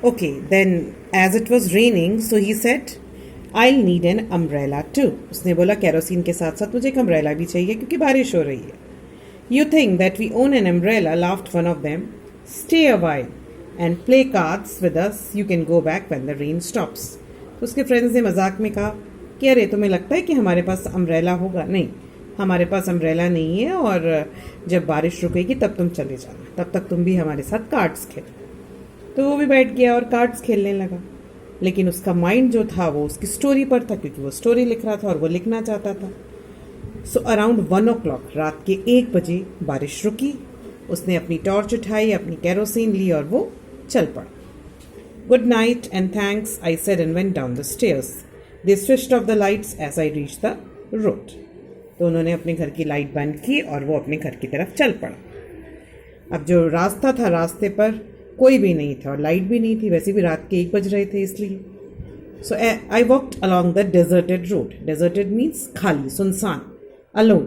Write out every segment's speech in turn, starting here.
Okay, then as it was raining, so he said, I'll need an umbrella too. उसने बोला kerosene के साथ साथ मुझे एक अम्ब्रेला भी चाहिए क्योंकि बारिश हो रही है. You think that we own an umbrella, laughed one of them. Stay a while and play cards with us. You can go back when the rain stops. तो उसके फ्रेंड्स ने मजाक में कहा कि अरे तुम्हें लगता है कि हमारे पास अम्ब्रेला होगा? नहीं, हमारे पास अम्ब्रेला नहीं है और जब बारिश रुकेगी तब तुम चले जाना, तब तक तुम भी हमारे साथ कार्ड्स खेलो. तो वो भी बैठ गया और कार्ड्स खेलने लगा. लेकिन उसका माइंड जो था वो उसकी स्टोरी पर था क्योंकि वो स्टोरी लिख रहा था और वो लिखना चाहता था. सो अराउंड 1 o'clock, रात के 1 बजे बारिश रुकी. उसने अपनी टॉर्च उठाई, अपनी केरोसिन ली और वो चल पड़ा. Good night and thanks I said and went down the stairs. They switched off the lights as I reach the road. तो उन्होंने अपने घर की लाइट बंद की और वो अपने घर की तरफ चल पड़ा. अब जो रास्ता था, रास्ते पर कोई भी नहीं था और लाइट भी नहीं थी. वैसे भी रात के 1 बज रहे थे इसलिए. So I walked along the deserted road. Deserted means खाली, सुनसान, alone.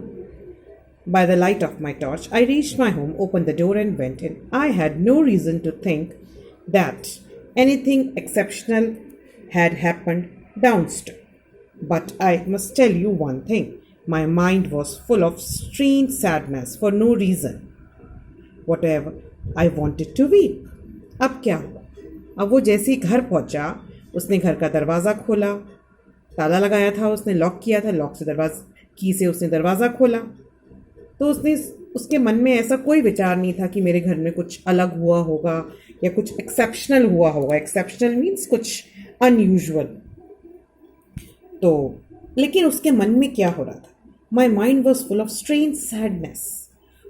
By the light of my torch, I reached my home, opened the door, and went in. I had no reason to think that anything exceptional had happened downstairs. But I must tell you one thing. My mind was full of strange sadness for no reason. Whatever, I wanted to weep. अब क्या हुआ? अब वो जैसे ही घर पहुंचा, उसने घर का दरवाज़ा खोला. ताला लगाया था, उसने लॉक किया था. लॉक से दरवाज़ा की से उसने दरवाज़ा खोला. तो उसके मन में ऐसा कोई विचार नहीं था कि मेरे घर में कुछ अलग हुआ होगा या कुछ एक्सेप्शनल हुआ होगा. एक्सेप्शनल मीन्स कुछ अनयूजुअल. तो लेकिन उसके मन में क्या हो रहा था? My mind was full of strange sadness.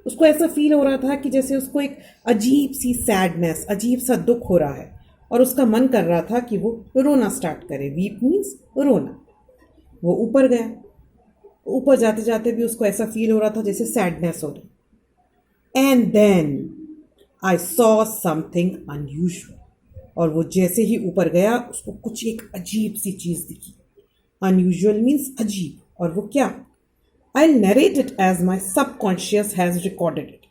उसको ऐसा फील हो रहा था कि जैसे उसको एक अजीब सी सैडनेस, अजीब सा दुख हो रहा है और उसका मन कर रहा था कि वो रोना स्टार्ट करे. वीप मीन्स रोना. वो ऊपर गया. ऊपर जाते जाते भी उसको ऐसा फील हो रहा था जैसे सैडनेस हो रही. And then I saw something unusual. और वो जैसे ही ऊपर गया उसको कुछ एक अजीब सी चीज़ दिखी. अनयूजुअल मीन्स अजीब. और वो क्या? I narrate it as my subconscious has recorded it.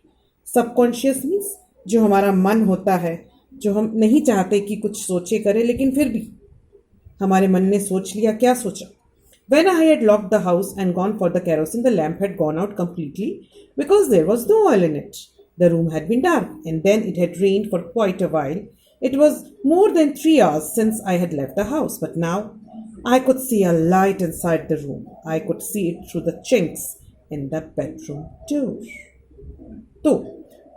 Subconscious means जो हमारा मन होता है, जो हम नहीं चाहते कि कुछ सोचे करे, लेकिन फिर भी हमारे मन ने सोच लिया. क्या सोचा? When I had locked the house and gone for the kerosene, the lamp had gone out completely because there was no oil in it. The room had been dark, and then it had rained for quite a while. It was more than 3 hours since I had left the house, but now I could see a light inside the room. I could see it through the chinks in the bedroom door. तो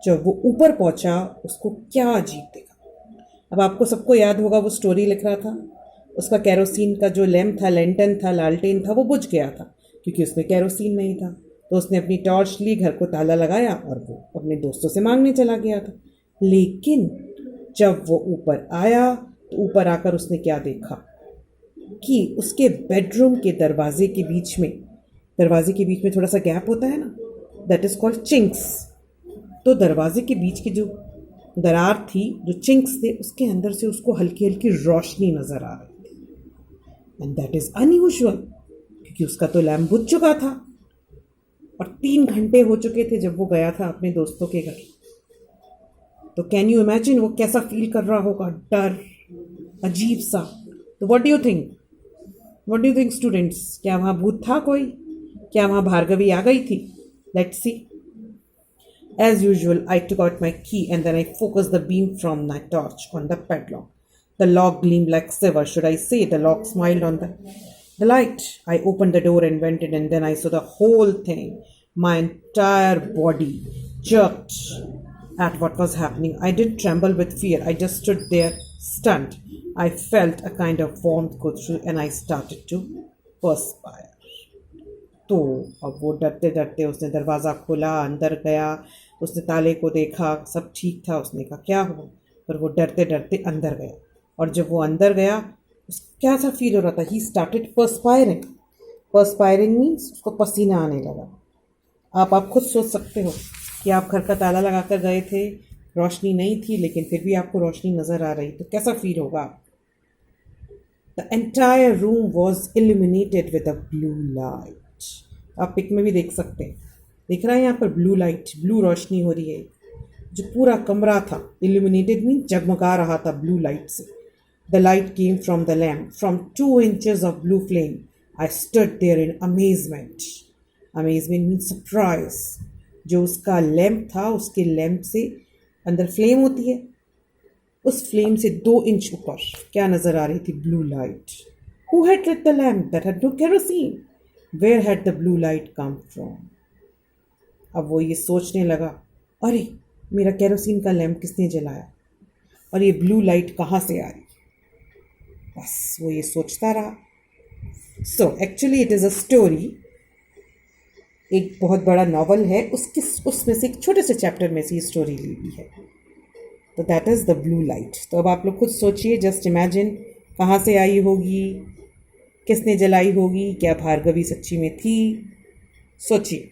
जब वो ऊपर पहुंचा उसको क्या अजीब देखा. अब आपको सबको याद होगा वो स्टोरी लिख रहा था. उसका केरोसिन का जो लैम्प था, लेंटन था, लालटेन था, वो बुझ गया था क्योंकि उसमें केरोसिन नहीं था. तो उसने अपनी टॉर्च ली, घर को ताला लगाया और वो अपने दोस्तों से मांगने चला गया था. लेकिन जब वो ऊपर आया तो ऊपर आकर उसने क्या देखा कि उसके बेडरूम के दरवाजे के बीच में थोड़ा सा गैप होता है ना, दैट इज़ कॉल्ड चिंक्स. तो दरवाजे के बीच की जो दरार थी, जो चिंक्स थे, उसके अंदर से उसको हल्की हल्की रोशनी नज़र आ रही. एंड दैट इज़ अनयूजुअल क्योंकि उसका तो लैम्प बुझ चुका था और 3 घंटे हो चुके थे जब वो गया था अपने दोस्तों के घर. तो कैन यू इमेजिन वो कैसा फील कर रहा होगा? डर, अजीब सा. तो what do you think students? क्या वहाँ भूत था कोई? क्या वहाँ भार्गवी आ गई थी? Let's see. As usual, I took out my key and then I focused the beam from my torch on the padlock. The lock gleamed like silver. Should I say the lock smiled on the light? I opened the door and went in, and then I saw the whole thing. My entire body jerked at what was happening. I didn't tremble with fear. I just stood there, stunned. I felt a kind of warmth go through and I started to perspire. तो अब वो डरते डरते उसने दरवाज़ा खोला, अंदर गया. उसने ताले को देखा, सब ठीक था. उसने कहा क्या हुआ? पर वो डरते डरते अंदर गया. और जब वो अंदर गया क्या सा फील हो रहा था? He started पर्सपायरिंग. पर्सपायरिंग मीन्स उसको पसीना आने लगा. आप खुद सोच सकते हो कि आप घर का ताला लगा कर गए थे, रोशनी नहीं थी, लेकिन फिर भी आपको रोशनी नज़र आ रही, तो कैसा फील होगा? The entire room was illuminated with a blue light. आप पिक में भी देख सकते हैं. दिख रहा है यहाँ पर ब्लू लाइट, ब्लू रोशनी हो रही है. जो पूरा कमरा था illuminated मीन जगमगा रहा था ब्लू लाइट से. The light came from the lamp, from 2 inches of blue flame. I stood there in amazement. Amazement means surprise. जो उसका लैम्प था, उसके लैम्प से अंदर फ्लेम होती है, उस फ्लेम से 2 इंच ऊपर क्या नजर आ रही थी? Blue light. Who had lit the lamp that had no kerosene? Where had the blue light come from? अब वो ये सोचने लगा, अरे मेरा केरोसिन का लैम्प किसने जलाया और ये ब्लू लाइट कहाँ से आ रही? बस वो ये सोचता रहा. So actually it is a story. एक बहुत बड़ा नॉवल है, उसमें से एक छोटे से चैप्टर में से ये स्टोरी ली हुई है. तो that is the blue light. तो अब आप लोग खुद सोचिए, जस्ट इमेजिन कहाँ से आई होगी, किसने जलाई होगी, क्या भार्गवी सच्ची में थी? सोचिए.